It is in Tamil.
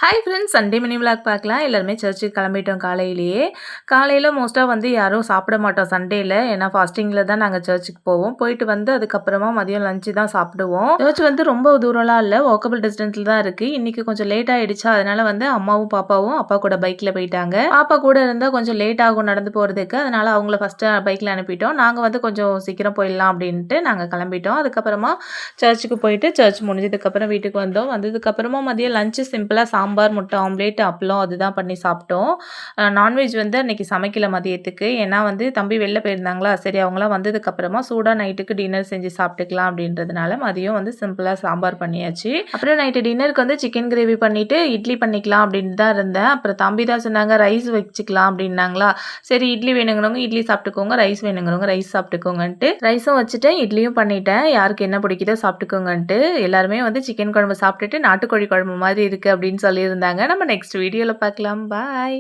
Hi friends, Sunday mini vlog பார்க்கலாம். எல்லாருமே சர்ச்சுக்கு கிளம்பிட்டோம் காலையிலேயே. காலையில் மோஸ்ட்டாக வந்து யாரும் சாப்பிட மாட்டோம் சண்டேல. ஏன்னா ஃபாஸ்டிங்கில் தான் நாங்கள் சர்ச்சுக்கு போவோம். போயிட்டு வந்து அதுக்கப்புறமா மதியம் லஞ்சு தான் சாப்பிடுவோம். சர்ச் வந்து ரொம்ப தூரம்லாம் இல்லை, வாக்கபிள் டிஸ்டன்ஸில் தான் இருக்குது. இன்றைக்கி கொஞ்சம் லேட் ஆகிடுச்சா, அதனால் வந்து அம்மாவும் பாப்பாவும் அப்பா கூட பைக்கில் போயிட்டாங்க. பாப்பா கூட இருந்தால் கொஞ்சம் லேட் ஆகும் நடந்து போகிறதுக்கு. அதனால் அவங்கள ஃபஸ்ட்டு பைக்கில் அனுப்பிட்டோம். நாங்கள் வந்து கொஞ்சம் சீக்கிரம் போயிடலாம் அப்படின்ட்டு நாங்கள் கிளம்பிட்டோம். அதுக்கப்புறமா சர்ச்சுக்கு போயிட்டு சர்ச் முடிஞ்சதுக்கப்புறம் வீட்டுக்கு வந்தோம். வந்ததுக்கப்புறமா மதியம் லஞ்சு சிம்பிளாக சாம்பார், முட்டை ஆம்லேட், அப்பளம் அதுதான் பண்ணி சாப்பிட்டோம். நான்வெஜ் வந்து அன்றைக்கி சமைக்கல மதியத்துக்கு. ஏன்னா வந்து தம்பி வெளில போயிருந்தாங்களா, சரி அவங்களாம் வந்ததுக்கப்புறமா சூடாக நைட்டுக்கு டின்னர் செஞ்சு சாப்பிட்டுக்கலாம் அப்படின்றதுனால மதியம் வந்து சிம்பிளாக சாம்பார் பண்ணியாச்சு. அப்புறம் நைட்டு டின்னருக்கு வந்து சிக்கன் கிரேவி பண்ணிவிட்டு இட்லி பண்ணிக்கலாம் அப்படின்னு தான் இருந்தேன். அப்புறம் தம்பி தான் சொன்னாங்க ரைஸ் வச்சுக்கலாம் அப்படின்னாங்களா, சரி இட்லி வேணுங்கிறவங்க இட்லி சாப்பிட்டுக்கோங்க, ரைஸ் வேணுங்கிறவங்க ரைஸ் சாப்பிட்டுக்கோங்கன்ட்டு ரைஸும் வச்சுட்டேன், இட்லியும் பண்ணிட்டேன். யாருக்கு என்ன பிடிக்குதோ சாப்பிட்டுக்கோங்கன்ட்டு. எல்லாருமே வந்து சிக்கன் குழம்பு சாப்பிட்டுட்டு நாட்டுக்கோழி குழம்பு மாதிரி இருக்குது அப்படின்னு சொல்லியிருந்தாங்க. நம்ம நெக்ஸ்ட் வீடியோவில் பார்க்கலாம். பாய்.